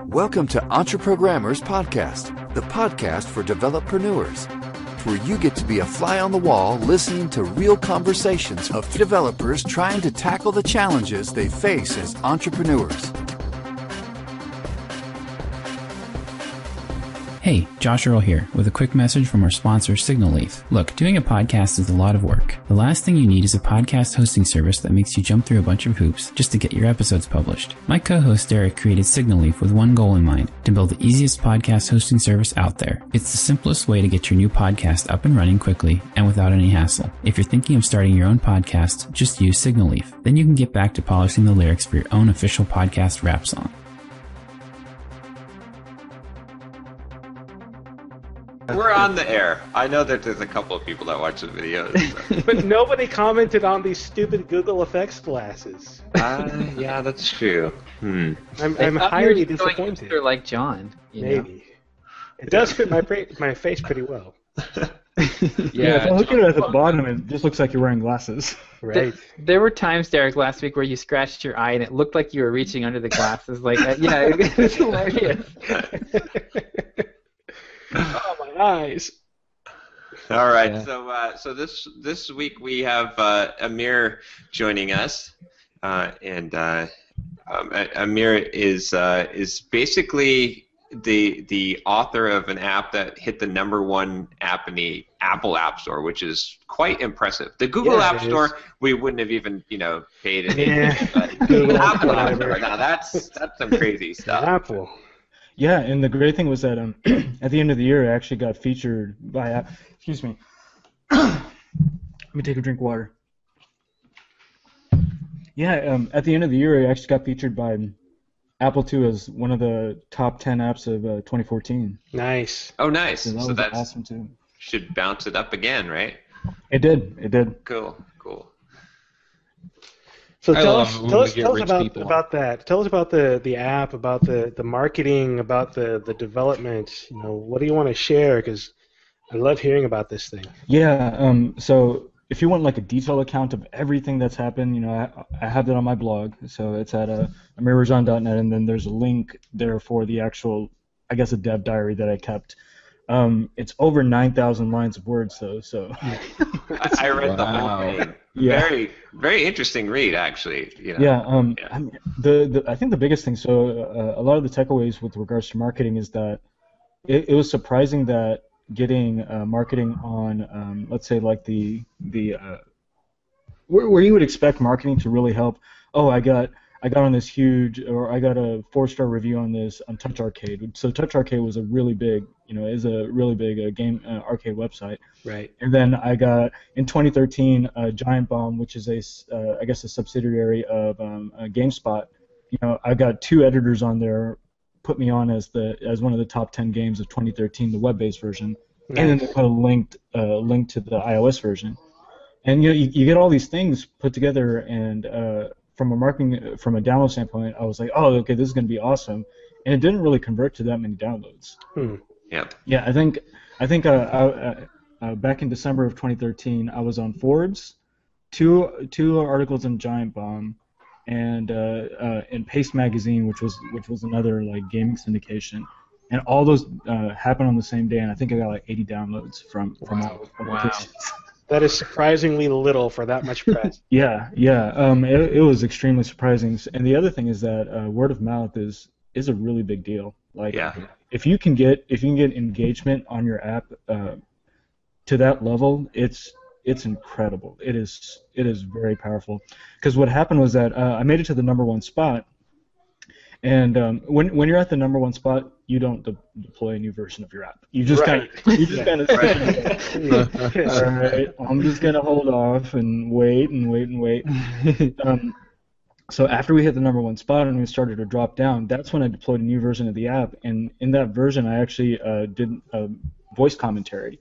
Welcome to EntreProgrammers Podcast, the podcast for developreneurs, where you get to be a fly on the wall listening to real conversations of developers trying to tackle the challenges they face as entrepreneurs. Hey, Josh Earl here with a quick message from our sponsor, Signal Leaf. Look, doing a podcast is a lot of work. The last thing you need is a podcast hosting service that makes you jump through a bunch of hoops just to get your episodes published. My co-host Derek created Signal Leaf with one goal in mind, to build the easiest podcast hosting service out there. It's the simplest way to get your new podcast up and running quickly and without any hassle. If you're thinking of starting your own podcast, just use Signal Leaf. Then you can get back to polishing the lyrics for your own official podcast rap song. We're on the air. I know that there's a couple of people that watch the videos. So. But nobody commented on these stupid Google Effects glasses. Yeah, that's true. I'm highly disappointed. They're like John. Maybe. It does fit my face pretty well. Yeah, if I look at it at the bottom, it just looks like you're wearing glasses. Right. There were times, Derek, last week where you scratched your eye and it looked like you were reaching under the glasses. Like, yeah, it was hilarious. Oh, my eyes. All right, yeah. So this week we have Amir joining us, and Amir is basically the author of an app that hit the #1 app in the Apple App Store, which is quite impressive. The Google App Store, we wouldn't have even paid anything. But Google Apple App Store, now that's some crazy stuff. Apple. Yeah, and the great thing was that at the end of the year, I actually got featured by. Excuse me. Let me take a drink of water. Yeah, at the end of the year, I actually got featured by Apple II as one of the top 10 apps of 2014. Nice. Oh, nice. So that's awesome too. Should bounce it up again, right? It did. It did. Cool. So tell us about that. Tell us about the app, about the marketing, about the development. What do you want to share? Because I love hearing about this thing. Yeah. So if you want like a detailed account of everything that's happened, I have that on my blog. So it's at amirrajan.net, and then there's a link there for the actual, I guess, a dev diary that I kept. It's over 9,000 lines of words, though. So I read the whole thing. Yeah. Very, very interesting read, actually. Yeah. I mean, I think the biggest thing. So a lot of the takeaways with regards to marketing is that it was surprising that getting marketing on, let's say, like the where you would expect marketing to really help. Oh, I got on this huge, or I got a 4-star review on this on Touch Arcade. So Touch Arcade was a really big, is a really big game arcade website. Right. And then I got in 2013 Giant Bomb, which is I guess a subsidiary of GameSpot. I got 2 editors on there, put me on as one of the top 10 games of 2013, the web-based version, nice. And then they put a link to the iOS version. And you get all these things put together, and from a download standpoint, I was like, oh, okay, this is going to be awesome, and it didn't really convert to that many downloads. Yep. Yeah, I think back in December of 2013, I was on Forbes, two articles in Giant Bomb, and in Paste Magazine, which was another like gaming syndication, and all those happened on the same day, and I think I got like 80 downloads from all those publications. Wow. That is surprisingly little for that much press. Yeah. It was extremely surprising. And the other thing is that word of mouth is a really big deal. Like, if you can get engagement on your app to that level, it's incredible. It is very powerful. Because what happened was that I made it to the #1 spot. And when you're at the #1 spot, you don't deploy a new version of your app. You just kind of all right, I'm just gonna hold off and wait. So after we hit the #1 spot and we started to drop down, that's when I deployed a new version of the app. And in that version, I actually did voice commentary.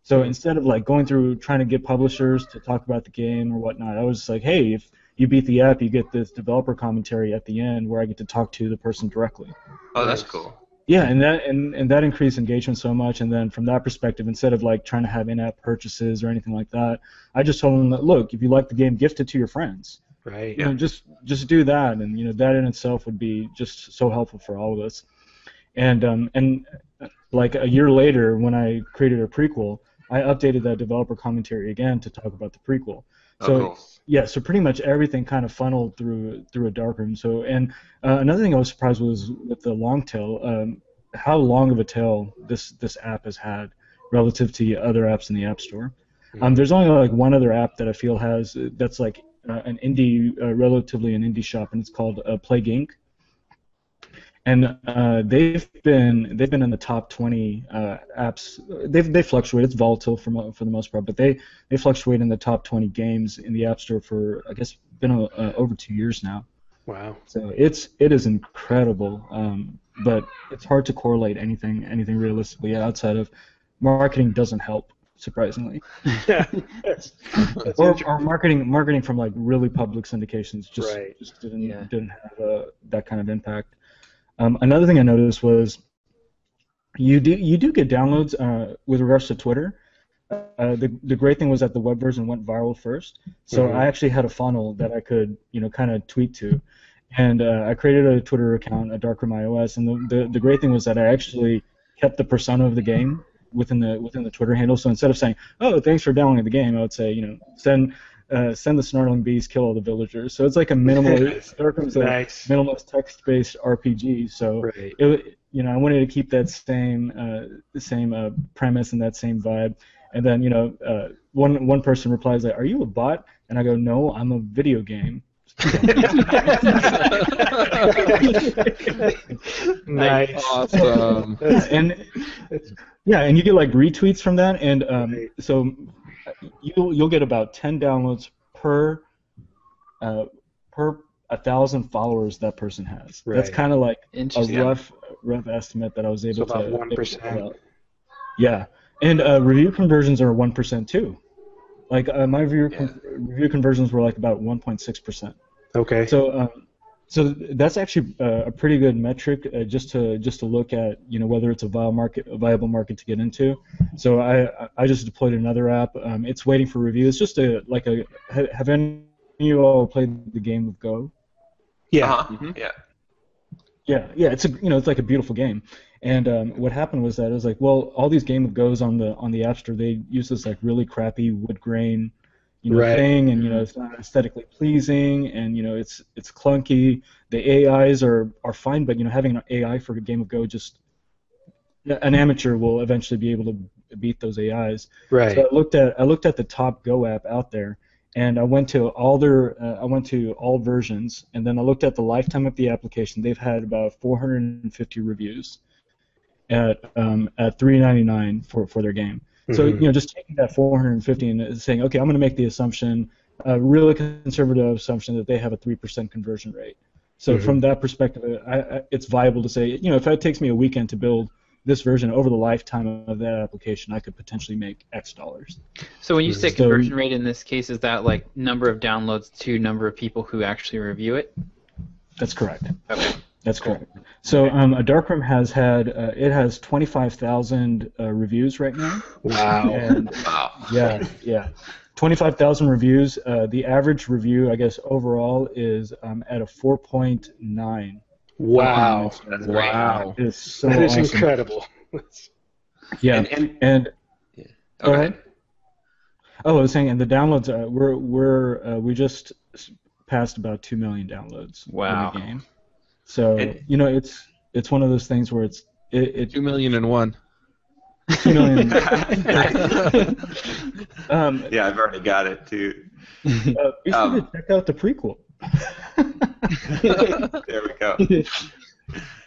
So instead of like going through trying to get publishers to talk about the game or whatnot, I was just like, hey, if you beat the app, you get this developer commentary at the end where I get to talk to the person directly. Oh, that's cool. Yeah, and that increased engagement so much. And then from that perspective, instead of like trying to have in-app purchases or anything like that, I just told them that, look, if you like the game, gift it to your friends. Right. Just do that, and that in itself would be just so helpful for all of us. And like a year later, when I created a prequel, I updated that developer commentary again to talk about the prequel. So so pretty much everything kind of funneled through a darkroom. So another thing I was surprised was with the long tail, how long of a tail this app has had relative to other apps in the App Store. There's only like one other app that I feel that's like an indie, relatively an indie shop, and it's called Plague Inc. And they've been in the top 20 apps. They fluctuate. It's volatile for the most part, but they fluctuate in the top 20 games in the App Store for, I guess, been over 2 years now. Wow. So it is incredible, but it's hard to correlate anything realistically outside of marketing doesn't help, surprisingly. Yeah. or marketing from like really public syndications just didn't have that kind of impact. Another thing I noticed was you do get downloads with regards to Twitter. The great thing was that the web version went viral first, so I actually had a funnel that I could kind of tweet to, and I created a Twitter account, a Darkroom iOS, and the great thing was that I actually kept the persona of the game within the Twitter handle. So instead of saying, "Oh, thanks for downloading the game," I would say, send the snarling bees, kill all the villagers. So it's like a minimalist, minimalist text-based RPG. So I wanted to keep that same premise and that same vibe. And then one person replies like, "Are you a bot?" And I go, "No, I'm a video game." Nice. Awesome. And you get like retweets from that, and so you'll get about 10 downloads per 1,000 followers that person has. Right. That's kind of like a rough estimate that I was able to. So about 1%. Yeah, and review conversions are 1% too. Like my review conversions were like about 1.6%. Okay. So that's actually a pretty good metric just to look at whether it's a viable market to get into. So I just deployed another app. It's waiting for review. It's just have any of you all played the game of Go? Yeah. Mm-hmm. Yeah. It's like a beautiful game. And what happened was that it was like, well, all these Game of Go's on the App Store, they use this like really crappy wood grain thing, and it's not aesthetically pleasing, and it's clunky. The AIs are fine, but having an AI for a game of Go, just an amateur will eventually be able to beat those AIs. Right. So I looked at the top Go app out there, and I went to all versions, and then I looked at the lifetime of the application. They've had about 450 reviews at $3.99 for their game. So just taking that 450 and saying, okay, I'm going to make the assumption, a really conservative assumption that they have a 3% conversion rate. So from that perspective, it's viable to say, if it takes me a weekend to build this version over the lifetime of that application, I could potentially make X dollars. So when you say conversion rate in this case, is that like number of downloads to number of people who actually review it? That's correct. Okay. That's correct. So a Darkroom has 25,000 reviews right now. Wow. And, yeah. 25,000 reviews. The average review, I guess, overall is at a 4.9. Wow. That's great. Wow. It's so That is awesome. incredible. Yeah. And Go ahead. Oh, I was saying, and the downloads, we just passed about 2 million downloads. Wow. In the game. So it's one of those things where it 2 million and one. 2 million. Yeah, I've already got it too. You should check out the prequel. There we go.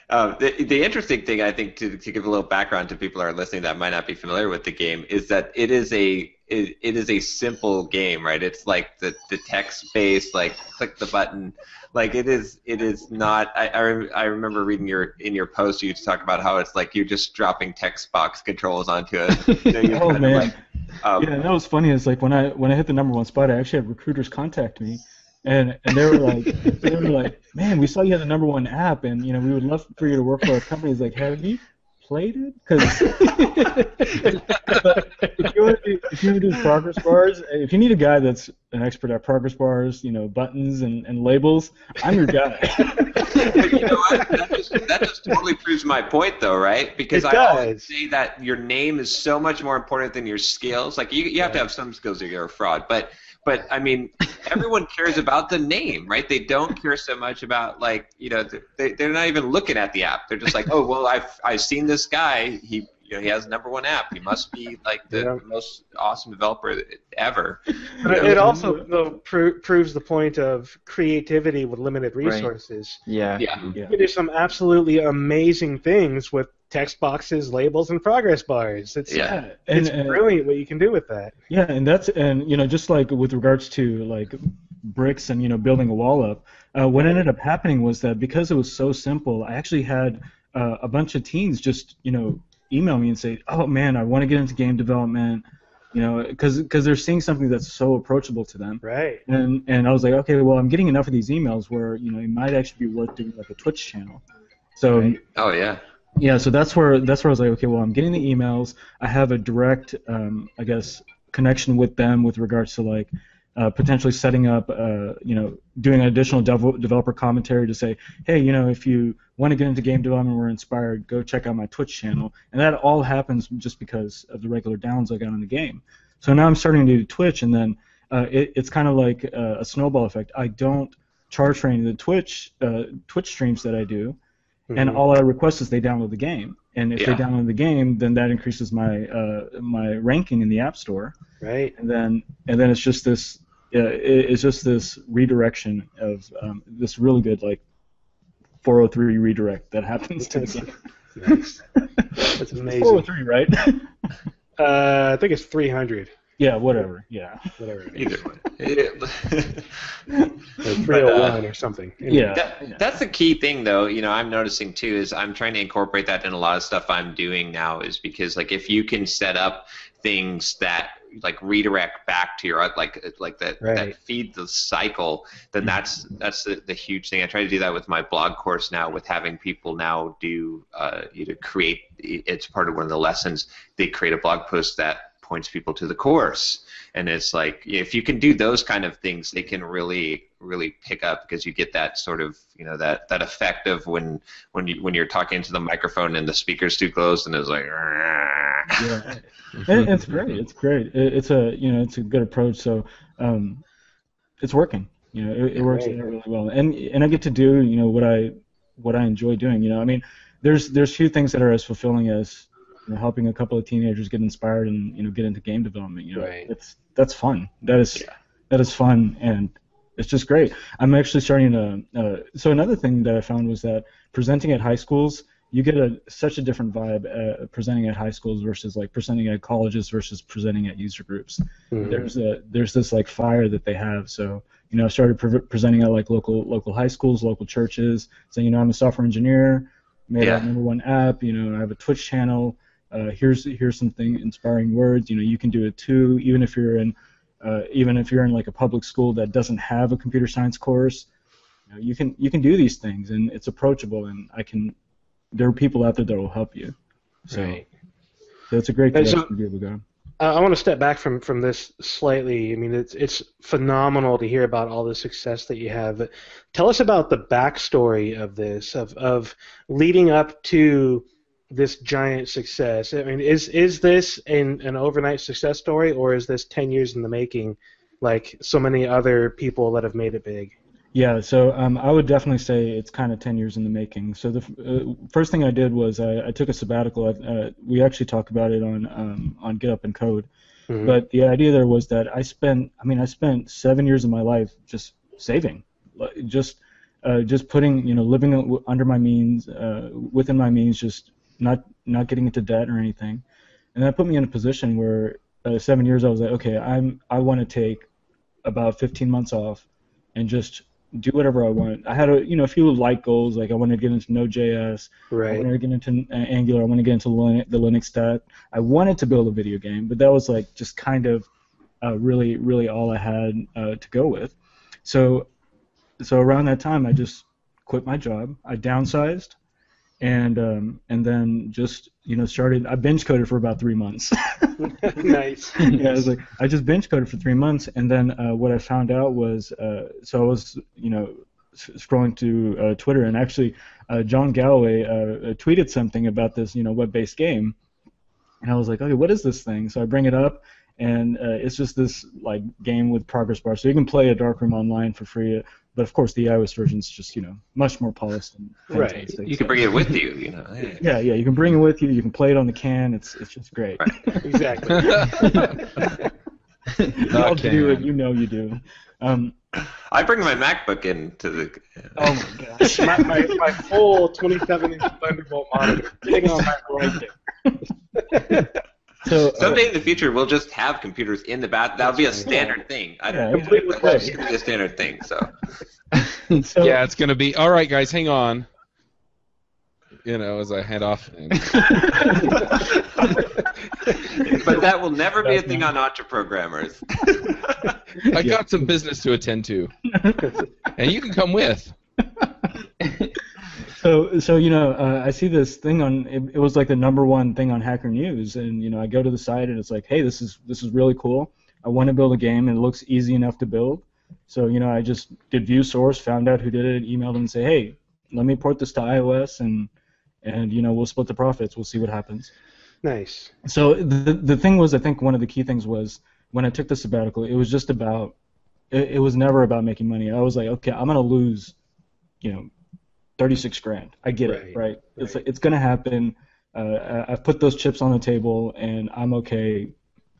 The interesting thing, I think, to give a little background to people who are listening that might not be familiar with the game, is that it is a simple game, right? It's like the text-based, like click the button. Like it is not. I remember reading in your post you talk about how it's like you're just dropping text box controls onto it. Oh man. Yeah, that was funny. It's like when I hit the number one spot, I actually had recruiters contact me. And they were like, man, we saw you had the number one app, and we would love for you to work for our company. It's like, have you played it because if you want to do progress bars, if you need a guy that's an expert at progress bars, buttons and labels, I'm your guy. But you know what? That just totally proves my point, though, right? Because I always say that your name is so much more important than your skills. Like you have to have some skills or you're a fraud, but I mean, everyone cares about the name, right? They don't care so much about they're not even looking at the app. They're just like, oh well, I've seen this guy. He has #1 app. He must be like the most awesome developer ever. But it also proves the point of creativity with limited resources. Right. Yeah. You can do some absolutely amazing things with text boxes, labels, and progress bars. It's brilliant what you can do with that. Yeah, and just like with regards to like bricks and building a wall up, what ended up happening was that because it was so simple, I actually had a bunch of teens just email me and say, oh man, I want to get into game development, because they're seeing something that's so approachable to them. Right. And I was like, okay, well, I'm getting enough of these emails where it might actually be worth doing like a Twitch channel. So. Right. Oh yeah. Yeah, so that's where I was like, okay, well, I'm getting the emails. I have a direct, I guess, connection with them with regards to like potentially setting up, doing an additional developer commentary to say, hey, if you want to get into game development or inspired, go check out my Twitch channel. And that all happens just because of the regular downloads I got on the game. So now I'm starting to do Twitch, and then it's kind of like a snowball effect. I don't charge for any of the Twitch streams that I do. And all I request is they download the game, and if they download the game, then that increases my my ranking in the App Store. Right. And then it's just this redirection of this really good like 403 redirect that happens to the game. Nice. That's amazing. 403, right? I think it's 300. Yeah, whatever. Yeah. Whatever. Either way. 301 or something. Yeah. That's the key thing, though. I'm noticing too is I'm trying to incorporate that in a lot of stuff I'm doing now. Is because like if you can set up things that like redirect back to your that feed the cycle, then that's the huge thing. I try to do that with my blog course now, with having people now do create. It's part of one of the lessons. They create a blog post that points people to the course, and it's like if you can do those kind of things, they can really pick up, because you get that sort of that effect of when you're talking into the microphone and the speaker's too close and it's like it's great it's a good approach, so it's working. It works really well, and I get to do what I enjoy doing. I mean, there's few things that are as fulfilling as helping a couple of teenagers get inspired and get into game development. That's fun. That is fun, and it's just great. I'm actually starting to. So another thing that I found was that presenting at high schools, you get such a different vibe presenting at high schools versus like presenting at colleges versus presenting at user groups. Mm-hmm. There's this like fire that they have. So I started presenting at like local high schools, local churches, saying I'm a software engineer, made our #1 app. I have a Twitch channel. Here's something inspiring words. You can do it too, even if you're in like a public school that doesn't have a computer science course. You can do these things, and it's approachable, and there are people out there that will help you. So it's a great direction to be able to go. I want to step back from this slightly. I mean, it's phenomenal to hear about all the success that you have. Tell us about the backstory of this, of leading up to this giant success. I mean, is this an overnight success story, or is this 10 years in the making, like so many other people that have made it big? Yeah, so I would definitely say it's kind of 10 years in the making. So the first thing I did was I took a sabbatical. We actually talk about it on Get Up and Code. Mm-hmm. But the idea there was that I spent 7 years of my life just saving, just putting, living under my means, within my means, just not getting into debt or anything. And that put me in a position where 7 years I was like, okay, I want to take about 15 months off and just do whatever I want. I had a few light goals, like I wanted to get into Node.js, I wanted to get into Angular, I wanted to get into the Linux stack. I wanted to build a video game, but that was like just kind of really all I had to go with. So around that time, I just quit my job. I downsized, and then just started. I binge coded for about 3 months. Nice. Yeah, I just binge coded for 3 months, and then what I found out was so I was scrolling to Twitter, and actually John Galloway tweeted something about this web-based game, and I was like, okay, what is this thing? So I bring it up, and it's just this like game with progress bars, so you can play a darkroom online for free. But of course, the iOS version is just much more polished and fantastic. Right. You can bring it with you. Yeah, you can bring it with you. You can play it on the can. It's just great. Right. Exactly. You all do it. You know you do. I bring my MacBook into the. Oh my gosh! my full 27-inch Thunderbolt monitor sitting on my right there. So someday in the future, we'll just have computers in the bath. That'll be a standard thing. Completely That's going to be a standard thing. So. Yeah, it's going to be. All right, guys, hang on. As I head off. But that will never be a thing on EntreProgrammers. I got some business to attend to, and you can come with. So I see this thing on. It was like the #1 thing on Hacker News, and I go to the site, and it's like, hey, this is really cool. I want to build a game, and it looks easy enough to build. So I just did view source, found out who did it, emailed them, and say, hey, let me port this to iOS, and we'll split the profits. We'll see what happens. Nice. So the thing was, I think one of the key things was when I took the sabbatical, it was just about. It was never about making money. I was like, okay, I'm gonna lose, 36 grand. I get it, right? It's gonna happen. I've put those chips on the table, and I'm okay.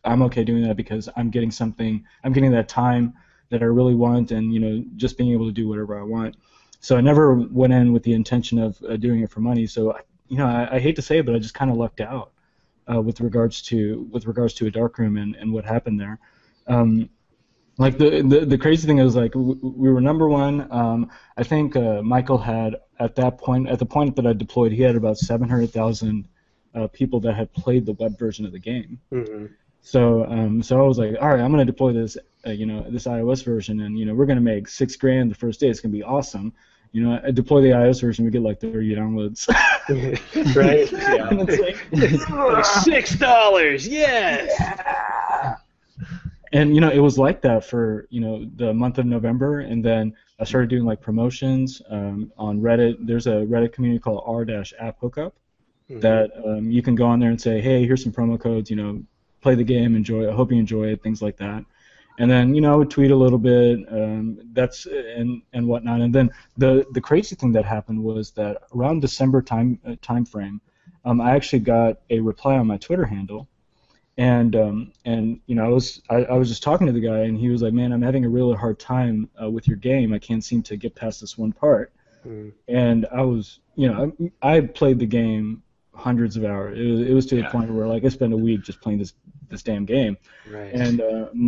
I'm okay doing that because I'm getting something. I'm getting that time that I really want, and just being able to do whatever I want. So I never went in with the intention of doing it for money. So I hate to say it, but I just kind of lucked out with regards to a darkroom and what happened there. Like the crazy thing is, like, we were #1. I think Michael had at the point that I deployed, he had about 700,000 people that had played the web version of the game. Mm-hmm. So I was like, all right, I'm gonna deploy this this iOS version, and we're gonna make $6 grand the first day. It's gonna be awesome. I deploy the iOS version, we get like 30 downloads. Right? Yeah. And it's like, $6. Yes. Yeah. And it was like that for the month of November, and then I started doing like promotions on Reddit. There's a Reddit community called r-app-hookup that you can go on there and say, hey, here's some promo codes. Play the game, enjoy it. I hope you enjoy it, things like that. And then I would tweet a little bit, that's and whatnot. And then the crazy thing that happened was that around December time frame, I actually got a reply on my Twitter handle. And I was just talking to the guy, and he was like, man, I'm having a really hard time with your game. I can't seem to get past this one part. And I was, I played the game hundreds of hours. It was to the point where like I spent a week just playing this damn game. Right. And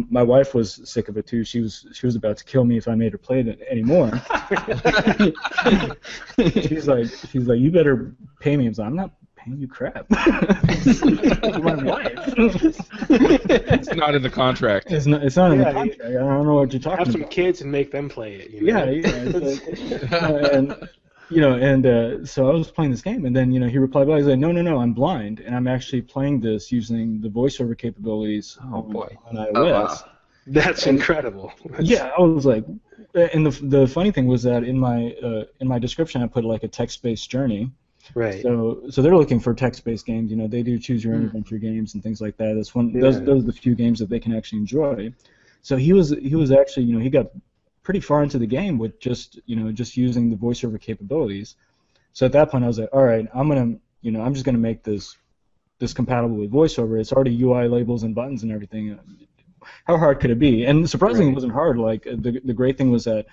my wife was sick of it too. She was about to kill me if I made her play it anymore. she's like, you better pay me. I was like, I'm not paying you crap. My wife. It's not in the contract. It's not in the contract. I don't know what you're talking about. Have some kids and make them play it. Yeah. And so I was playing this game, and then he replied back. He's like, no, I'm blind, and I'm actually playing this using the voiceover capabilities on iOS. That's incredible. Yeah, I was like, and the funny thing was that in my description I put like a text-based journey. Right. So they're looking for text-based games. They do choose your own adventure games and things like that. That's one. Those are the few games that they can actually enjoy. So he was actually he got pretty far into the game with just using the voiceover capabilities. So at that point I was like, all right, I'm just gonna make this compatible with voiceover. It's already UI labels and buttons and everything. How hard could it be? And surprisingly, it wasn't hard. Like the great thing was that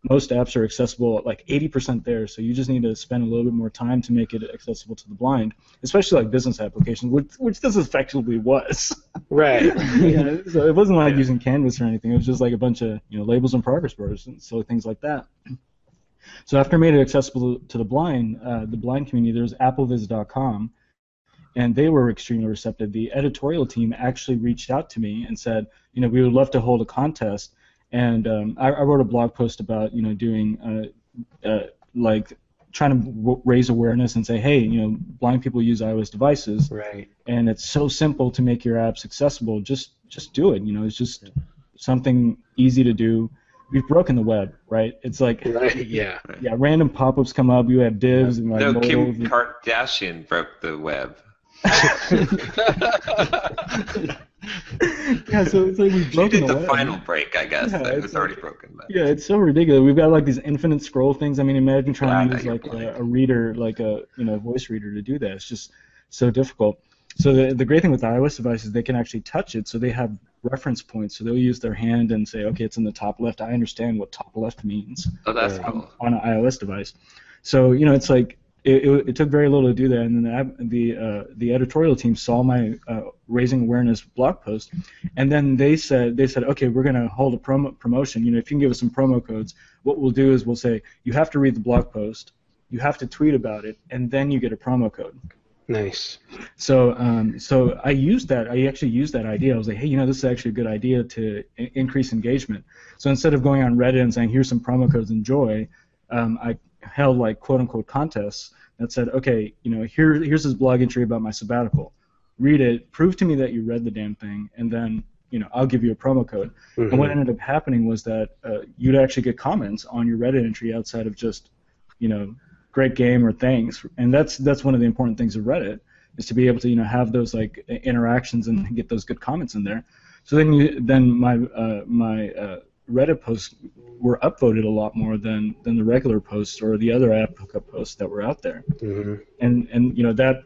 most apps are accessible at like 80% there, so you just need to spend a little bit more time to make it accessible to the blind, especially like business applications, which this effectively was. Right. So it wasn't like using Canvas or anything. It was just like a bunch of labels and progress bars and so things like that. So after I made it accessible to the blind community, there was appleviz.com, and they were extremely receptive. The editorial team actually reached out to me and said, we would love to hold a contest. And I wrote a blog post about doing like trying to raise awareness and say, hey, blind people use iOS devices, right? And it's so simple to make your apps accessible. Just do it. It's just something easy to do. We've broken the web, right? It's like yeah, random pop-ups come up. You have divs and like no, Kim modals. Kardashian broke the web. Yeah, so it's like we've broken She did the web. Final break, I guess. Yeah, It was already broken. But. Yeah, it's so ridiculous. We've got like these infinite scroll things. I mean, imagine trying to use you're like blind. a reader, like a voice reader to do that. It's just so difficult. So the great thing with the iOS devices, they can actually touch it, so they have reference points. So they'll use their hand and say, okay, it's in the top left. I understand what top left means. Oh, that's cool. On an iOS device. So it's like it took very little to do that, and then the editorial team saw my raising awareness blog post, and then they said, okay, we're going to hold a promotion. If you can give us some promo codes, what we'll do is we'll say you have to read the blog post, you have to tweet about it, and then you get a promo code. Nice. So I used that. I actually used that idea. I was like, hey, this is actually a good idea to increase engagement. So instead of going on Reddit and saying, here's some promo codes, enjoy, I held like quote unquote contests that said, okay, here's this blog entry about my sabbatical. Read it, prove to me that you read the damn thing, and then I'll give you a promo code. Mm-hmm. And what ended up happening was that you'd actually get comments on your Reddit entry outside of just great game or thanks, and that's one of the important things of Reddit, is to be able to have those like interactions and get those good comments in there. So then my Reddit posts were upvoted a lot more than the regular posts or the other app hookup posts that were out there. Mm-hmm. And that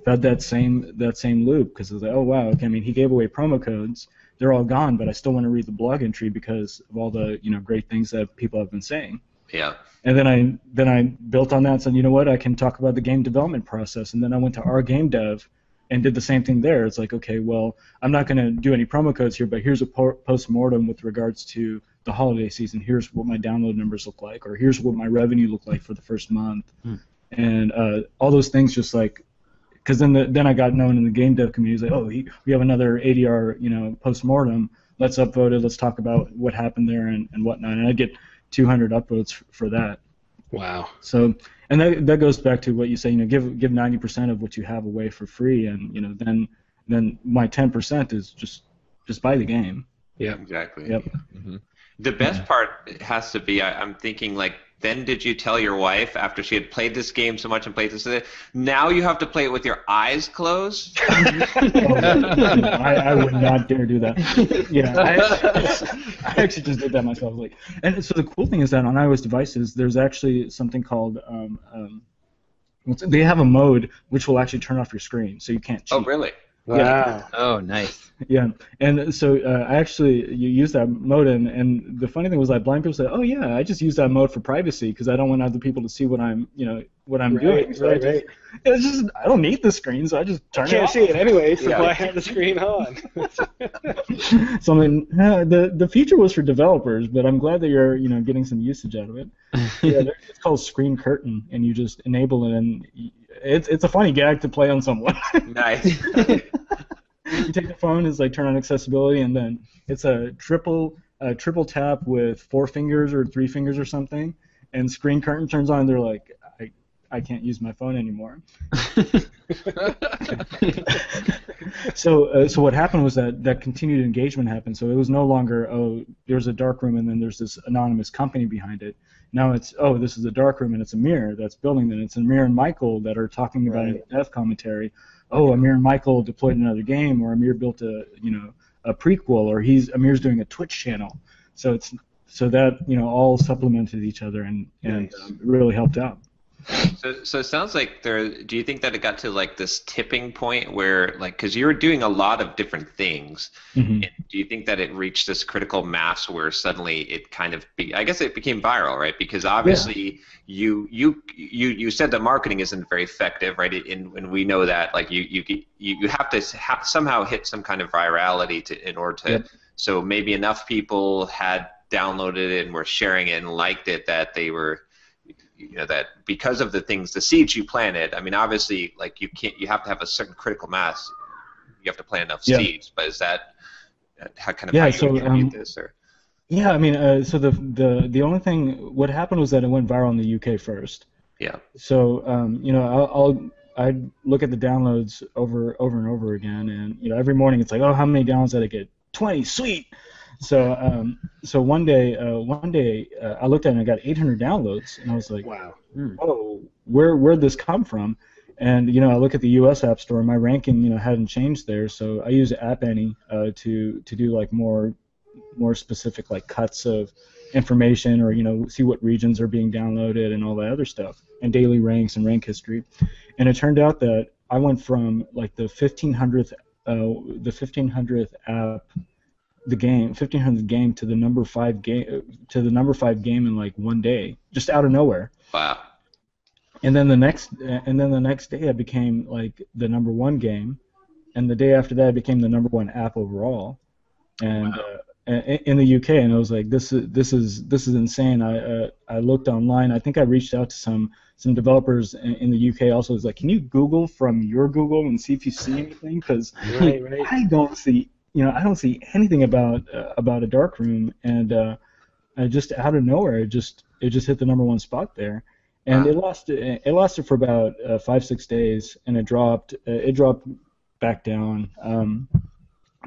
fed that same loop, because it was like, oh wow, okay, I mean, he gave away promo codes, they're all gone, but I still want to read the blog entry because of all the great things that people have been saying. Yeah. And then I built on that and said, you know what, I can talk about the game development process. And then I went to our game dev and did the same thing there. It's like, okay, well, I'm not going to do any promo codes here, but here's a post-mortem with regards to the holiday season. Here's what my download numbers look like, or here's what my revenue looked like for the first month. And all those things just like, because then I got known in the game dev community. Like, oh, we have another ADR, post-mortem. Let's upvote it. Let's talk about what happened there and whatnot. And I get 200 upvotes for that. Wow. So, and that goes back to what you say, give 90% of what you have away for free, and then my 10% is just buy the game. Yeah. Exactly. Yep. Mm-hmm. The best part has to be, I'm thinking, like, then did you tell your wife after she had played this game so much and played this? Now you have to play it with your eyes closed? I would not dare do that. Yeah, I actually just did that myself. And so the cool thing is that on iOS devices, there's actually something called they have a mode which will actually turn off your screen, so you can't cheat. Oh, really? Wow. Yeah. Oh, nice. Yeah, and so you use that mode, and the funny thing was that blind people said, "Oh yeah, I just use that mode for privacy because I don't want other people to see what I'm doing." So right. It's just I don't need the screen, so I just turn it off. Can't see it anyway, so Yeah. why have the screen on? So I mean, the feature was for developers, but I'm glad that you're getting some usage out of it. Yeah, it's called Screen Curtain, and you just enable it, and it's a funny gag to play on someone. Nice. You take the phone, it's like turn on accessibility, and then it's a triple tap with 4 fingers or 3 fingers or something, and Screen Curtain turns on, and they're like, I can't use my phone anymore. So what happened was that continued engagement happened. So it was no longer, oh, there's a dark room and then there's this anonymous company behind it. Now it's, oh, this is a dark room and it's Amir that's building it. It's Amir and Michael that are talking about it in dev commentary. Oh, Amir and Michael deployed another game, or Amir built a prequel, or Amir's doing a Twitch channel. So that all supplemented each other and really helped out. So it sounds like do you think that it got to like this tipping point where, like, because you were doing a lot of different things, Mm-hmm. do you think that it reached this critical mass where suddenly it kind of I guess it became viral, right? Because obviously you said that marketing isn't very effective, right? And we know that, like, you have to somehow hit some kind of virality in order to so maybe enough people had downloaded it and were sharing it and liked it that they were that because of the seeds you planted. I mean, obviously, like, you have to have a certain critical mass. You have to plant enough seeds. But is that how you attribute this? Or? Yeah, I mean, so the only thing, what happened was that it went viral in the UK first, Yeah. So I look at the downloads over and over again, and every morning it's like, oh, how many downloads did I get? 20, sweet. So one day I looked at it and I got 800 downloads, and I was like, wow, oh, where'd this come from? And I look at the U.S. App Store, and my ranking hadn't changed there, so I use App Annie to do like more specific like cuts of information, or see what regions are being downloaded and all that other stuff, and daily ranks and rank history. And it turned out that I went from like the 1500th app, the 1500th game, to the number 5 game in like one day, just out of nowhere. Wow. And then the next day I became like the number 1 game, and the day after that I became the number 1 app overall. And wow. In the UK, and I was like, this is insane. I looked online. I think I reached out to some developers in the UK also. It's like, can you Google from your Google and see if you see anything? Because right. I don't see anything about a dark room, and I just out of nowhere it just hit the number 1 spot there, and wow. it lasted for about 5-6 days, and it dropped back down.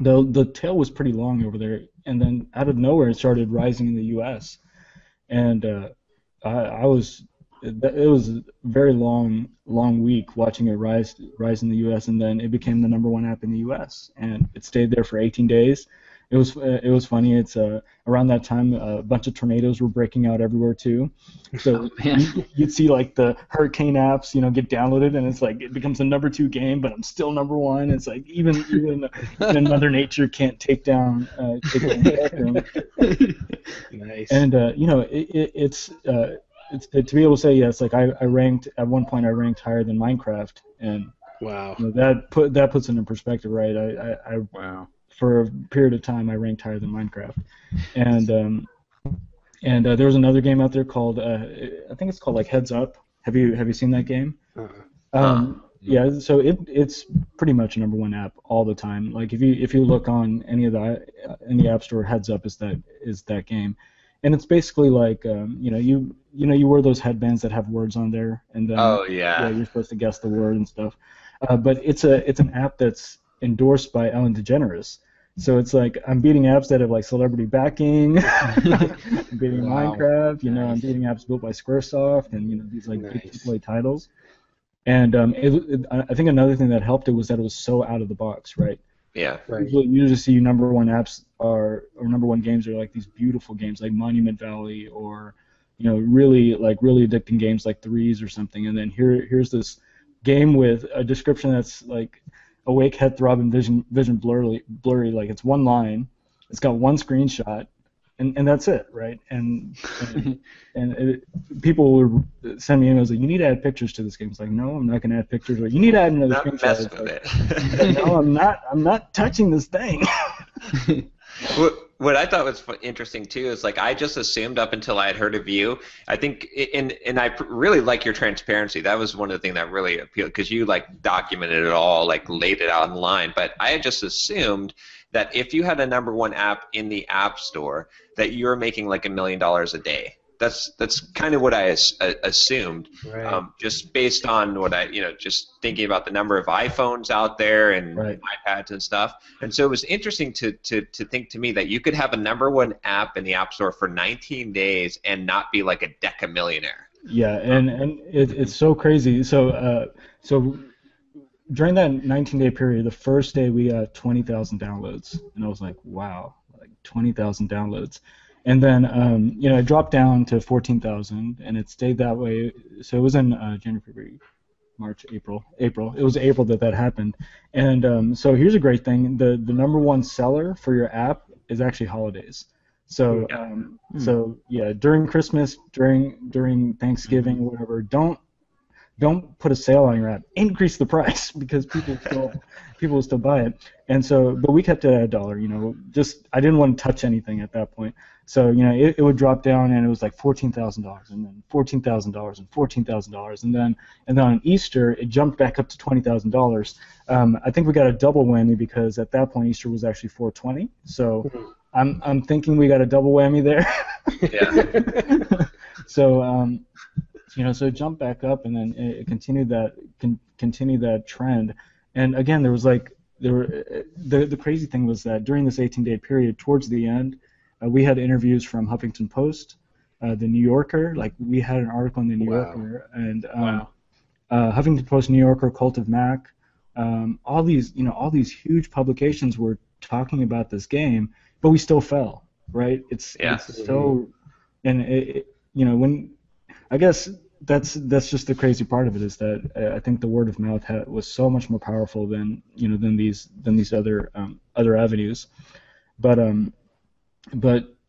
The tail was pretty long over there, and then out of nowhere it started rising in the U.S. And it was a very long week watching it rise in the U.S. And then it became the number 1 app in the U.S. and it stayed there for 18 days. It was funny. It's around that time a bunch of tornadoes were breaking out everywhere too. So you'd see like the hurricane apps, get downloaded, and it's like it becomes a number 2 game, but I'm still number 1. It's like even Mother Nature can't take down Nice. And it's to be able to say it's like I ranked at one point. I ranked higher than Minecraft, and wow, that puts it in perspective, right? Wow. For a period of time, I ranked higher than Minecraft, and there was another game out there called I think it's called like Heads Up. Have you seen that game? Yeah, so it's pretty much a number 1 app all the time. Like if you look on any app store, Heads Up is that game, and it's basically like you wear those headbands that have words on there, and then you're supposed to guess the word and stuff. But it's an app that's endorsed by Ellen DeGeneres. So it's like I'm beating apps that have like celebrity backing. I'm beating Minecraft. Nice. I'm beating apps built by Squaresoft, and these like big AAA titles. And I think another thing that helped it was that it was so out of the box, right? Yeah. Right. You usually see number 1 apps or number 1 games are like these beautiful games like Monument Valley, or really addicting games like Threes or something. And then here's this game with a description that's like awake, head throb, and vision blurry. Like it's 1 line, it's got 1 screenshot, and that's it, right? And people would send me emails like, you need to add pictures to this game. It's like, no, I'm not going to add pictures. Or you need to add another screenshot. No, I'm not touching this thing. What I thought was interesting too is like I just assumed up until I had heard of you. I think and I really like your transparency. That was one of the things that really appealed, because you like documented it all, like laid it out online. But I had just assumed that if you had a number 1 app in the App Store, that you were making like $1 million a day. That's kind of what I assumed, right. Just based on what just thinking about the number of iPhones out there and iPads and stuff. And so it was interesting to think to me that you could have a number 1 app in the App Store for 19 days and not be like a deca-millionaire. Yeah, and it's so crazy. So during that 19-day period, the first day we got 20,000 downloads, and I was like, wow, like 20,000 downloads. And then, it dropped down to 14,000, and it stayed that way. So it was in January, February, March, April. It was April that happened. And so here's a great thing: the number 1 seller for your app is actually holidays. So during Christmas, during Thanksgiving, whatever, don't put a sale on your app. Increase the price, because people will still buy it. And so, but we kept it at $1. I didn't want to touch anything at that point. So it would drop down, and it was like $14,000, and then $14,000, and $14,000, and then on Easter it jumped back up to $20,000. I think we got a double whammy, because at that point Easter was actually $420. So I'm thinking we got a double whammy there. Yeah. So so it jumped back up, and then it continued that trend. And again, the crazy thing was that during this 18-day period, towards the end, we had interviews from Huffington Post, the New Yorker. Like, we had an article in the New Yorker, and Huffington Post, New Yorker, Cult of Mac, all these huge publications were talking about this game, but we still fell, right? It's so, and when I guess that's just the crazy part of it, is that I think the word of mouth was so much more powerful than these other avenues, but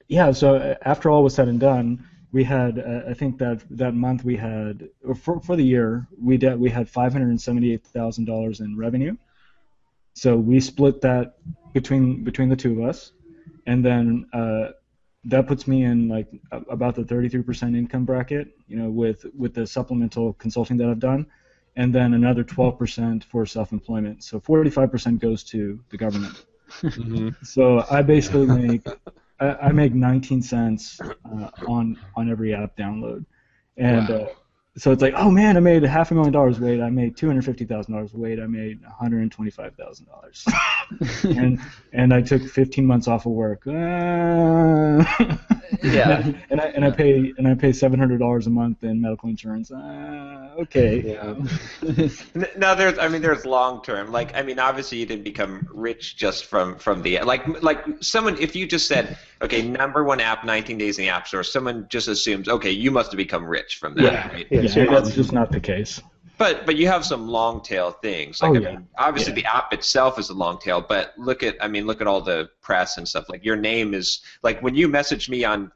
yeah. So after all was said and done, we had I think that month we had, or for the year we had $578,000 in revenue. So we split that between the two of us, and then that puts me in like about the 33% income bracket, with the supplemental consulting that I've done, and then another 12% for self-employment. So 45% goes to the government. Mm-hmm. So I basically make 19 cents on every app download, and so it's like, oh man, I made $500,000. Wait, I made $250,000. Wait, I made $125,000. and I took 15 months off of work. Yeah. And I pay $700 a month in medical insurance. Okay. Yeah. Now there's long term. Like, I mean, obviously you didn't become rich just from the like someone, if you just said, okay, #1 app, 19 days in the App Store, someone just assumes, okay, you must have become rich from that. Yeah. Right? Yeah, that's just not the case. But you have some long tail things. Like, obviously the app itself is a long tail, but look at all the press and stuff. Like, your name is, like, when you messaged me on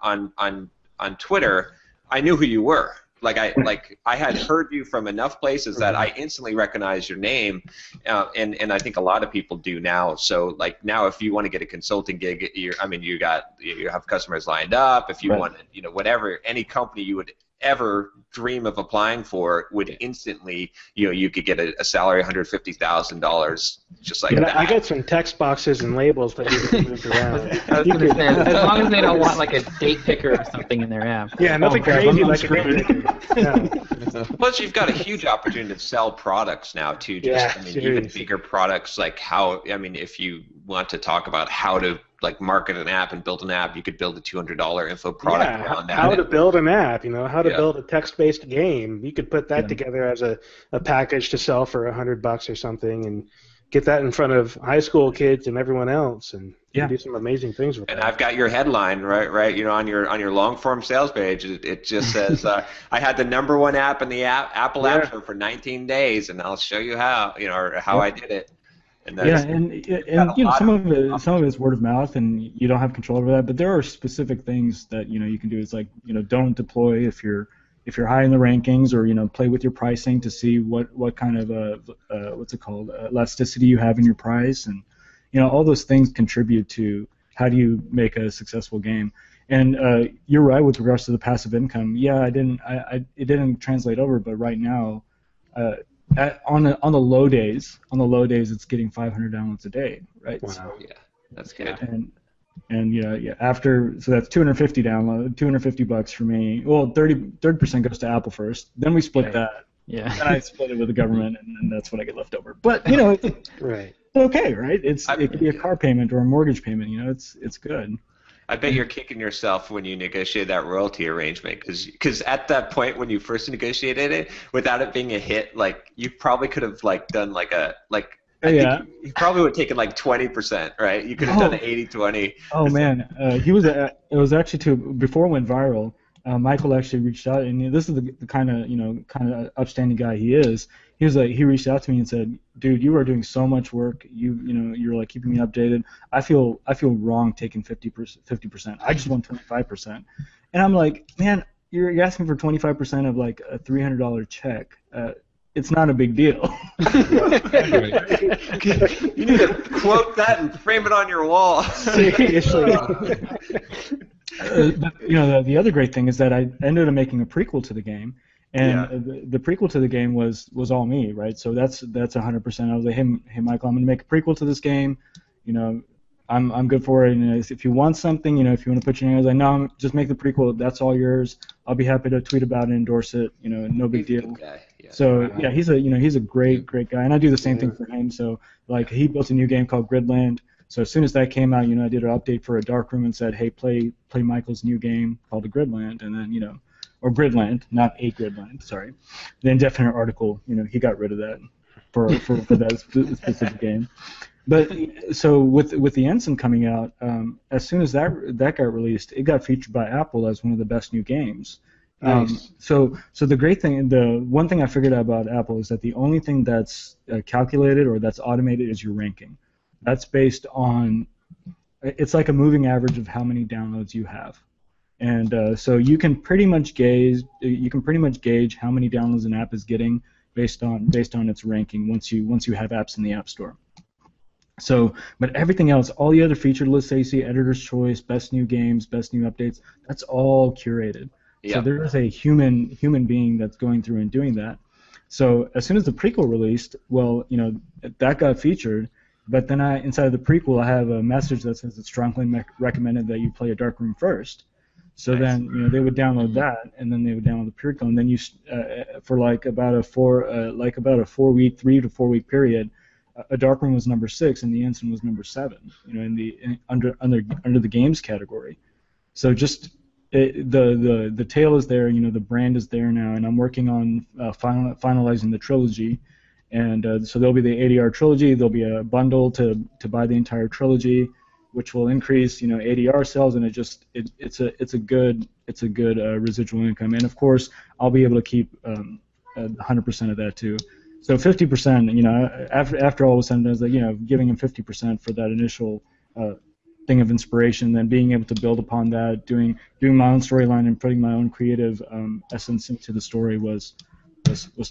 Twitter, I knew who you were. I had heard you from enough places that I instantly recognized your name, and I think a lot of people do now. So, like, now if you want to get a consulting gig, you have customers lined up. If you want, whatever, any company you would ever dream of applying for would instantly, you could get a salary of $150,000 just like that. I got some text boxes and labels that need to be moved around. I was gonna say, as long as they don't want like a date picker or something in their app. Yeah, nothing crazy like a date picker. Yeah. Plus, you've got a huge opportunity to sell products now too. Even bigger products, like if you want to talk about how to market an app and build an app, you could build a $200 info product around that. How to build an app, how to build a text-based game. You could put that together as a package to sell for $100 or something, and get that in front of high school kids and everyone else, and do some amazing things with it. And I've got your headline right. On your long form sales page, it just says, "I had the #1 app in the Apple App Store for 19 days, and I'll show you how, or how I did it." And some of it is word of mouth, and you don't have control over that. But there are specific things that you can do. It's like, don't deploy if you're high in the rankings, or play with your pricing to see what kind of elasticity you have in your price, and all those things contribute to how do you make a successful game. And you're right with regards to the passive income. Yeah, it didn't translate over, but right now. On the low days, it's getting 500 downloads a day, right? Wow. So, yeah, that's good. And after, so that's 250 $250 for me. Well, 30% goes to Apple first, then we split that. Yeah. And I split it with the government, and that's what I get left over. But it's okay, right? It could be a car payment or a mortgage payment. It's good. I bet you're kicking yourself when you negotiate that royalty arrangement, because at that point when you first negotiated it, without it being a hit, like, you probably could have done you probably would have taken 20%, right? You could have done an 80-20. Oh man, it was actually before it went viral. Michael actually reached out, and this is the kind of upstanding guy he is. He reached out to me and said, "Dude, you are doing so much work. You're keeping me updated. I feel wrong taking 50%. I just want 25%." And I'm like, "Man, you're asking for 25% of a $300 check. It's not a big deal." You need to quote that and frame it on your wall. Seriously. But the other great thing is that I ended up making a prequel to the game, and the prequel to the game was all me, right? So that's 100%. I was like, hey Michael, I'm gonna make a prequel to this game. I'm good for it. And if you want something, if you want to put your name, I was like, no, just make the prequel. That's all yours. I'll be happy to tweet about it, endorse it. No big deal. Good guy. Yeah. So yeah, he's a great guy, and I do the same thing for him. So like he built a new game called Gridland. So as soon as that came out, I did an update for a dark room and said, hey, play Michael's new game called the Gridland, and then or Gridland, not a Gridland, sorry. The indefinite article, he got rid of that for that specific game. But so with the Ensign coming out, as soon as that got released, it got featured by Apple as one of the best new games. Nice. So the great thing, the one thing I figured out about Apple is that the only thing that's calculated or that's automated is your ranking. That's based on, it's like a moving average of how many downloads you have, and so you can pretty much gauge how many downloads an app is getting based on its ranking once you have apps in the App Store. So, but everything else, all the other featured lists that you see, editor's choice, best new games, best new updates, that's all curated. Yep. So there is a human being that's going through and doing that. So as soon as the prequel released, well, that got featured, but then inside of the prequel, I have a message that says it's strongly recommended that you play a dark room first. So nice. Then they would download that, and then they would download the prequel, and then you for about a 3 to 4 week period. A dark room was number 6 and the Ensign was number 7. Under the games category. So just the tail is there. The brand is there now, and I'm working on finalizing the trilogy. And so there'll be the ADR trilogy. There'll be a bundle to buy the entire trilogy, which will increase ADR sales, and it's a good residual income. And of course, I'll be able to keep 100% of that too. So 50%, after all was said and done, is like, giving him 50% for that initial thing of inspiration, then being able to build upon that, doing my own storyline and putting my own creative essence into the story was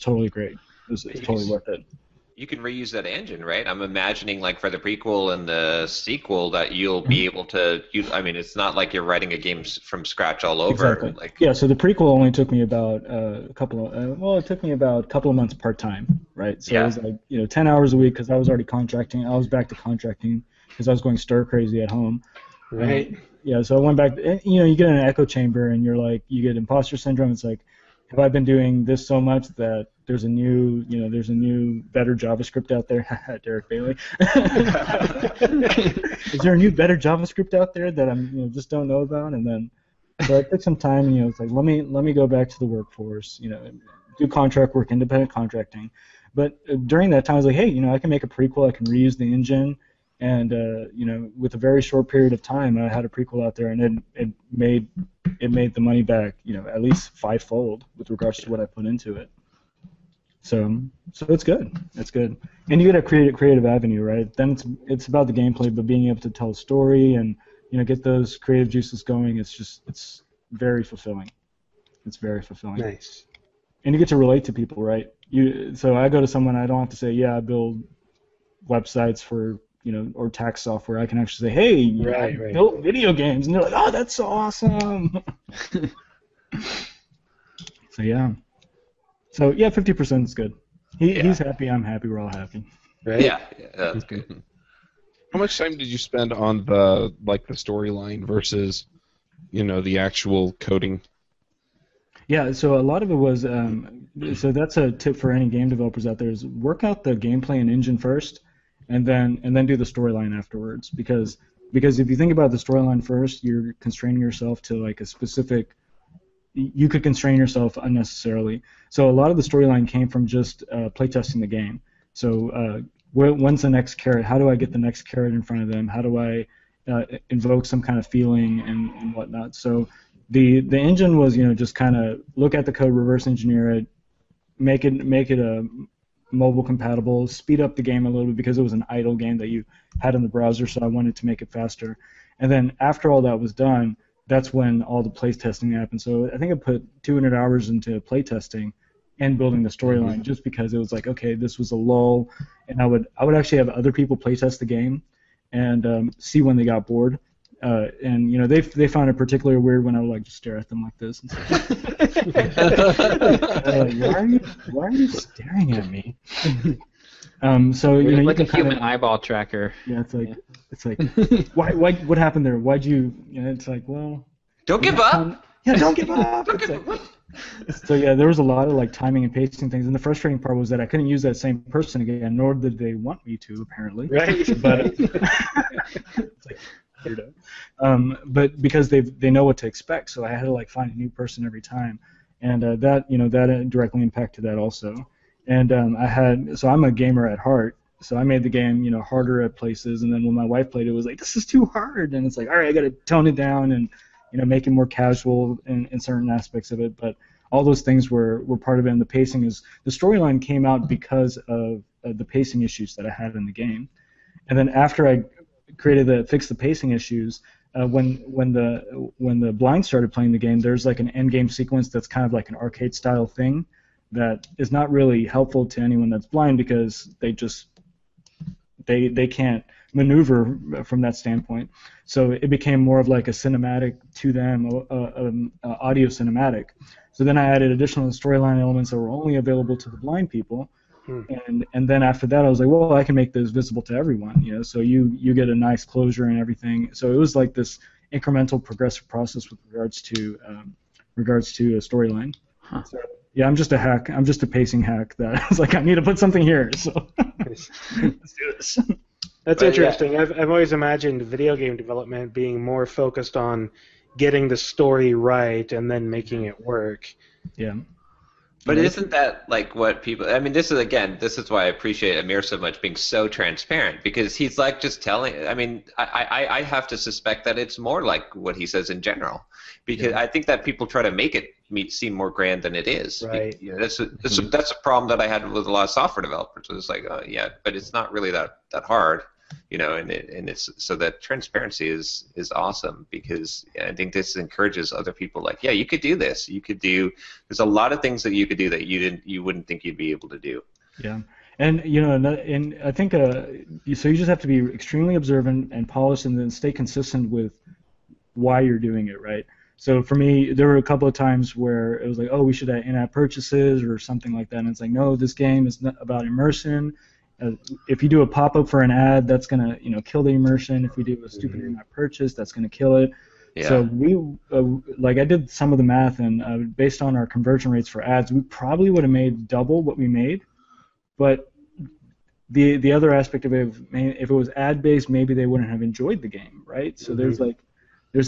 totally great. It was totally worth it. You can reuse that engine, right? I'm imagining, like, for the prequel and the sequel, that you'll be able to. It's not like you're writing a game from scratch all over. Exactly. So the prequel only took me about a couple of months part time, right? So it was like 10 hours a week because I was already contracting. I was back to contracting because I was going stir crazy at home. Right. So I went back. You get in an echo chamber and you get imposter syndrome. It's like, have I been doing this so much that there's a new better JavaScript out there? Derek Bailey. Is there a new better JavaScript out there that I'm just don't know about? And then so I took some time and it's like let me go back to the workforce, do contract work, independent contracting. But during that time I was like, hey, I can make a prequel, I can reuse the engine, and with a very short period of time I had a prequel out there, and it made the money back, at least 5-fold with regards to what I put into it. So it's good. It's good. And you get a creative avenue, right? Then it's about the gameplay, but being able to tell a story and get those creative juices going. It's very fulfilling. It's very fulfilling. Nice. And you get to relate to people, right? So I go to someone, I don't have to say, I build websites for or tax software. I can actually say, hey, I built video games, and they're like, oh, that's so awesome. So yeah. So yeah, 50% is good. He's happy, I'm happy, we're all happy. Right? Yeah, that's good. How much time did you spend on the storyline versus, the actual coding? Yeah, so a lot of it was. So that's a tip for any game developers out there: is work out the gameplay and engine first, and then do the storyline afterwards. Because if you think about the storyline first, you're constraining yourself to like a specific. You could constrain yourself unnecessarily. So a lot of the storyline came from just playtesting the game. So when's the next carrot? How do I get the next carrot in front of them? How do I invoke some kind of feeling and whatnot? So the engine was just kind of look at the code, reverse engineer it, make it a mobile compatible, speed up the game a little bit because it was an idle game that you had in the browser. So I wanted to make it faster. And then after all that was done, that's when all the playtesting happened. So I think I put 200 hours into playtesting and building the storyline just because it was like, okay, this was a lull, and I would actually have other people playtest the game and see when they got bored. And they found it particularly weird when I would like just stare at them like this. And say, why are you staring at me? So you like a can human eyeball tracker. Yeah, it's like why what happened there? Why'd you? It's like, well, don't give up. Yeah, don't give up. So yeah, there was a lot of like timing and pacing things, and the frustrating part was that I couldn't use that same person again, nor did they want me to apparently. Right. But it's like, but because they know what to expect, so I had to like find a new person every time, and that directly impacted that also. And so I'm a gamer at heart, so I made the game harder at places, and then when my wife played it, was like, this is too hard, and it's like, all right, I got to tone it down and make it more casual in certain aspects of it. But all those things were part of it, and the pacing is the storyline came out because of the pacing issues that I had in the game. And then after I fixed the pacing issues, when the blind started playing the game, there's like an end game sequence that's kind of like an arcade style thing that is not really helpful to anyone that's blind because they can't maneuver from that standpoint. So it became more of like a cinematic to them, audio cinematic. So then I added additional storyline elements that were only available to the blind people. And then after that, I was like, well, I can make this visible to everyone, so you get a nice closure and everything. So it was like this incremental, progressive process with regards to a storyline. Huh. So, yeah, I'm just a hack. I'm just a pacing hack that I was like, I need to put something here. So let's do this. That's interesting. Yeah. I've always imagined video game development being more focused on getting the story right and then making it work. Yeah. But isn't that like what people? I mean, this is why I appreciate Amir so much, being so transparent, because he's like just telling. I mean, I have to suspect that it's more like what he says in general, because I think that people try to make it seem more grand than it is. Right. That's a problem that I had with a lot of software developers. It's like, oh yeah, but it's not really that hard. And it's so that transparency is awesome, because I think this encourages other people, like, yeah, you could do this. There's a lot of things that you could do that you wouldn't think you'd be able to do. Yeah. And and I think so you just have to be extremely observant and polished, and then stay consistent with why you're doing it, right? So for me, there were a couple of times where it was like, oh, we should have in-app purchases or something like that, and it's like, no, this game is not about immersion. If you do a pop-up for an ad, that's gonna kill the immersion. If we do a stupid in-app purchase, that's gonna kill it. Yeah. So we I did some of the math, and based on our conversion rates for ads, we probably would have made double what we made. But the other aspect of it, if it was ad-based, maybe they wouldn't have enjoyed the game, right? So there's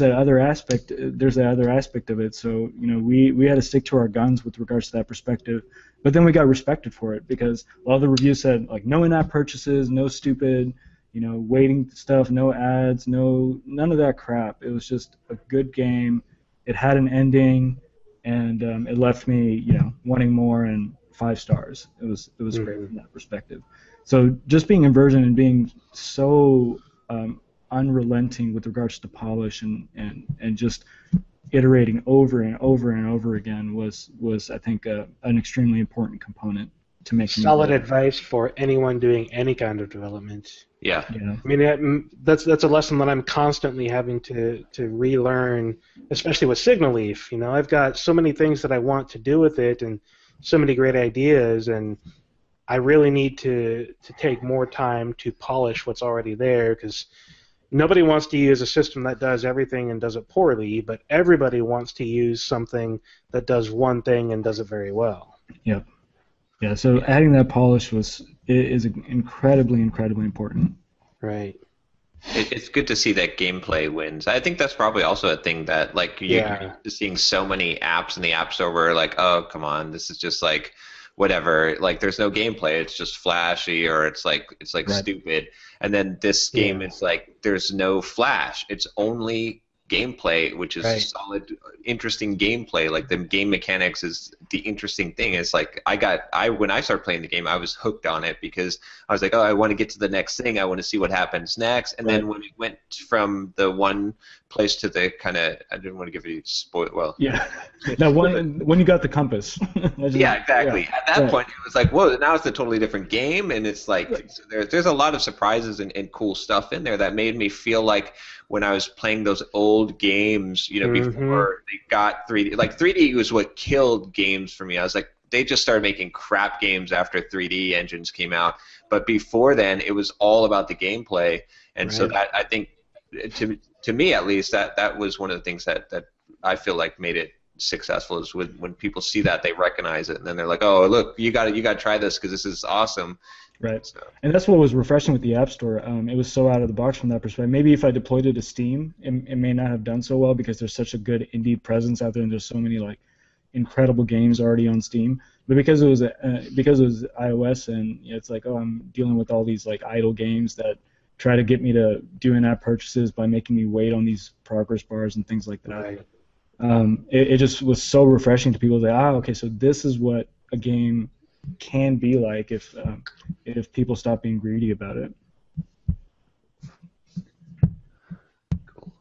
that other aspect. There's that other aspect of it. So we had to stick to our guns with regards to that perspective. But then we got respected for it, because all the reviews said, like, no in-app purchases, no stupid, waiting stuff, no ads, none of that crap. It was just a good game. It had an ending, and it left me, wanting more, and 5 stars. It was great from that perspective. So just being inversion and being so unrelenting with regards to polish and just iterating over and over and over again was I think an extremely important component to making solid advice for anyone doing any kind of development. Yeah. I mean, that's a lesson that I'm constantly having to relearn, especially with Signal Leaf. I've got so many things that I want to do with it and so many great ideas, and I really need to take more time to polish what's already there, because nobody wants to use a system that does everything and does it poorly, but everybody wants to use something that does one thing and does it very well. Yep. Yeah, so adding that polish is incredibly, incredibly important. Right. It's good to see that gameplay wins. I think that's probably also a thing that, like, you're seeing so many apps in the App Store where, like, oh, come on, this is just like whatever, like, there's no gameplay, it's just flashy, or it's like right. Stupid. And then this game is like, there's no flash, it's only gameplay, which is solid, interesting gameplay. Like, the game mechanics is the interesting thing. It's like when I started playing the game, I was hooked on it, because I was like, oh, I want to get to the next thing, I want to see what happens next. And then when it went from the one place to the kind of, I didn't want to give you spoil. Well, yeah. Now, when you got the compass. Yeah, exactly. Yeah. At that point, it was like, whoa, now it's a totally different game, and it's like there's a lot of surprises and cool stuff in there that made me feel like when I was playing those old games, before they got 3D. Like, 3D was what killed games for me. I was like, they just started making crap games after 3D engines came out. But before then, it was all about the gameplay, and so that I think, to me at least, that was one of the things that I feel like made it successful, is when people see that, they recognize it, and then they're like, oh, look, you got to try this because this is awesome. Right. So. And that's what was refreshing with the App Store. It was so out of the box from that perspective. Maybe if I deployed it to Steam, it may not have done so well because there's such a good indie presence out there, and there's so many like incredible games already on Steam. But because it was iOS, and it's like, oh, I'm dealing with all these like idle games that try to get me to do in-app purchases by making me wait on these progress bars and things like that. Right. It just was so refreshing to people to say, okay, so this is what a game can be like if people stop being greedy about it. Cool.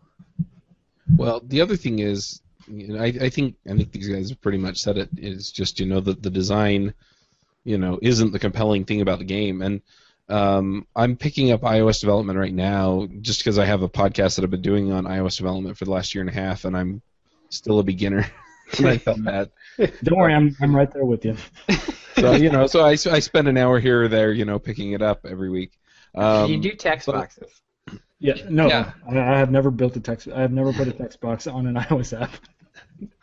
Well, the other thing is, I think these guys have pretty much said it, is just, the design, isn't the compelling thing about the game. And I'm picking up iOS development right now just because I have a podcast that I've been doing on iOS development for the last year and a half, and I'm still a beginner. And I felt bad. Don't worry, I'm right there with you. So so I spend an hour here or there, picking it up every week. You do text boxes. Yeah, no, yeah. I have never built a text. I have never put a text box on an iOS app.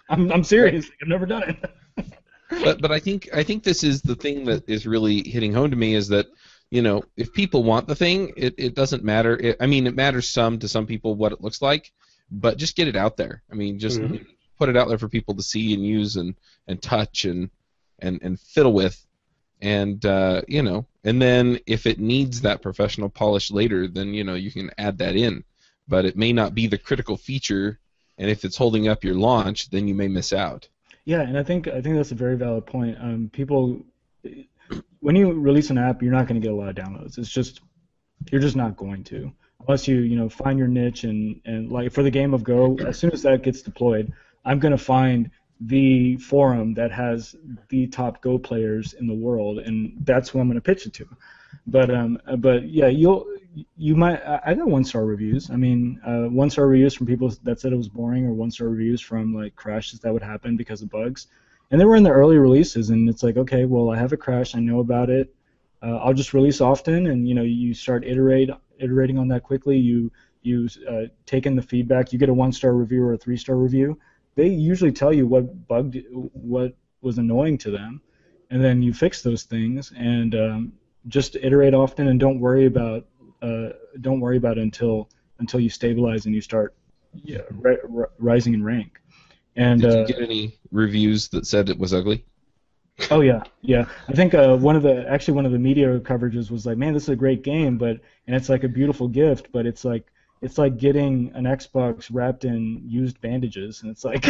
I'm serious. I've never done it. But I think this is the thing that is really hitting home to me, is that if people want the thing, it doesn't matter. It matters to some people what it looks like, but just get it out there. Just put it out there for people to see and use and touch and fiddle with, and and then if it needs that professional polish later, then you can add that in, but it may not be the critical feature, and if it's holding up your launch, then you may miss out. Yeah, and I think that's a very valid point. People, when you release an app, you're not going to get a lot of downloads. You're just not going to, unless you find your niche, and like for the game of Go, as soon as that gets deployed, I'm going to find the forum that has the top Go players in the world, and that's who I'm going to pitch it to. But yeah, you might. I got 1-star reviews. 1-star reviews from people that said it was boring, or 1-star reviews from like crashes that would happen because of bugs, and they were in the early releases. And it's like, okay, well, I have a crash, I know about it. I'll just release often, and you start iterating on that quickly. You take in the feedback. You get a 1-star review or a 3-star review. They usually tell you what was annoying to them, and then you fix those things, and just iterate often, and don't worry about it until you stabilize and you start rising in rank. And did you get any reviews that said it was ugly? Oh yeah. I think one of the media coverages was like, man, this is a great game, and it's like a beautiful gift, but it's like getting an Xbox wrapped in used bandages, and it's like,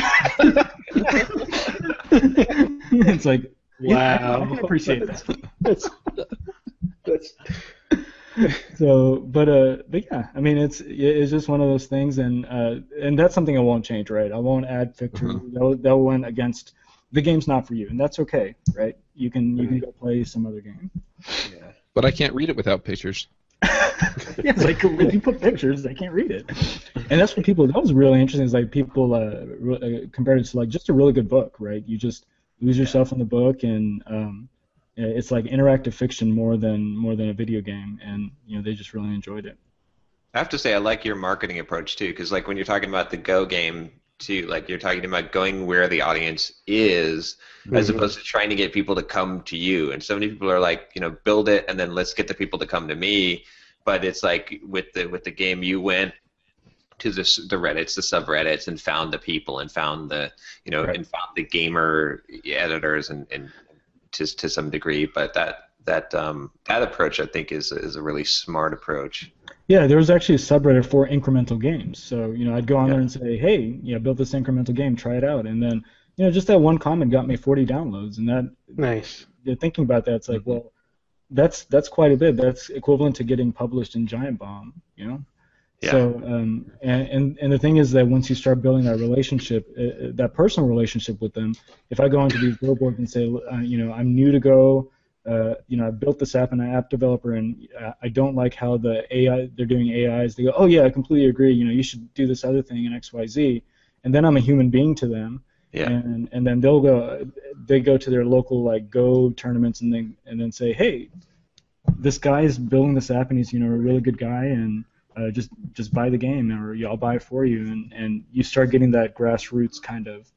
it's like, wow, I can appreciate that. That's so, but yeah, it's just one of those things, and that's something I won't change, right? I won't add pictures. That went against the game's not for you, and that's okay, right? You can go play some other game. Yeah. But I can't read it without pictures. Yeah, it's like if you put pictures, they can't read it, and that's what people. That was really interesting. Is like people compared it to like just a really good book, right? You just lose yourself in the book, and it's like interactive fiction more than a video game, and they just really enjoyed it. I have to say I like your marketing approach too, because like when you're talking about the Go game too, like you're talking about going where the audience is, as opposed to trying to get people to come to you. And so many people are like, build it and then let's get the people to come to me. But it's like with the game, you went to the Reddits, the subreddits, and found the people, and found the and found the gamer editors, and to some degree. But that approach, I think, is a really smart approach. Yeah, there was actually a subreddit for incremental games. So I'd go on there and say, hey, built this incremental game, try it out, and then just that one comment got me 40 downloads, and that nice. Thinking about that, it's like, well, that's quite a bit. That's equivalent to getting published in Giant Bomb, Yeah. So and the thing is that once you start building that relationship, that personal relationship with them, if I go into these billboards and say, I'm new to Go, I built this app and I'm an app developer, and I don't like how they're doing AIs. They go, oh yeah, I completely agree. You should do this other thing in XYZ, and then I'm a human being to them, Yeah. And then they go to their local like Go tournaments and then say, hey, this guy is building this app and he's a really good guy, and just buy the game, or I'll buy it for you, and you start getting that grassroots kind of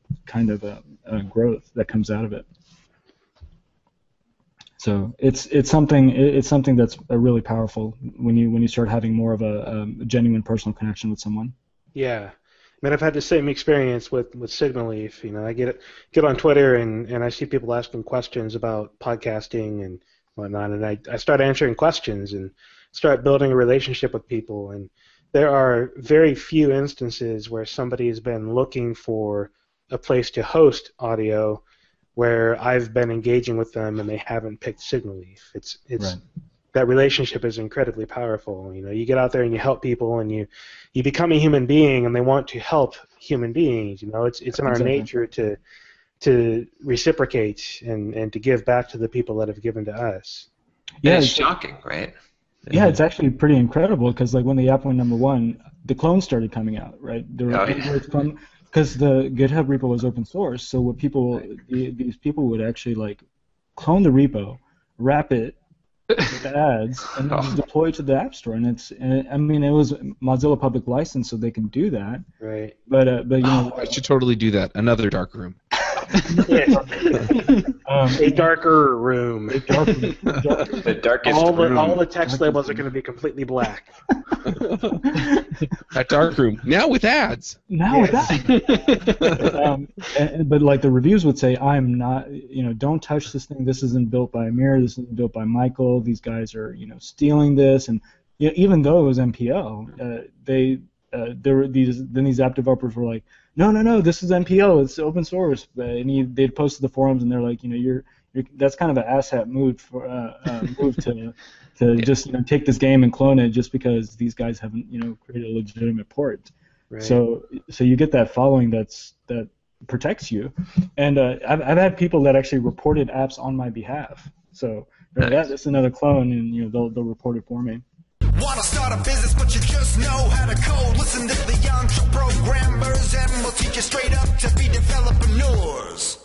growth that comes out of it. So it's something that's really powerful when you start having more of a genuine personal connection with someone. Yeah. I mean, I've had the same experience with Signal Leaf. I get on Twitter and I see people asking questions about podcasting and whatnot, and I start answering questions and start building a relationship with people. And there are very few instances where somebody has been looking for a place to host audio where I've been engaging with them and they haven't picked Signal Leaf. It's right. That relationship is incredibly powerful. You get out there and you help people, and you become a human being, and they want to help human beings. It's in our nature to reciprocate and to give back to the people that have given to us. Yeah, it's shocking, right? Yeah, it's actually pretty incredible, because like when the app went #1, the clones started coming out, right? There were because the GitHub repo was open source, so what these people would actually like clone the repo, wrap it with ads, and then just deploy it to the App Store. And it was Mozilla public license, so they can do that. Right. But I should totally do that. Another dark room. A darker room. The darkest room. All the text labels are going to be completely black. That dark room. Now with ads. With ads. But like the reviews would say, I'm not, don't touch this thing. This isn't built by Amir. This isn't built by Michael. These guys are, stealing this. And even though it was MPO, there were these app developers were like, no, this is NPO, it's open source. And they'd posted the forums, and they're like, that's kind of an asshat move to just take this game and clone it just because these guys haven't created a legitimate port. Right. So you get that following that protects you, and I've had people that actually reported apps on my behalf. So that's another clone, and they'll report it for me. Want to start a business, but you just know how to code? Listen to the EntreProgrammers, and we'll teach you straight up to be developers.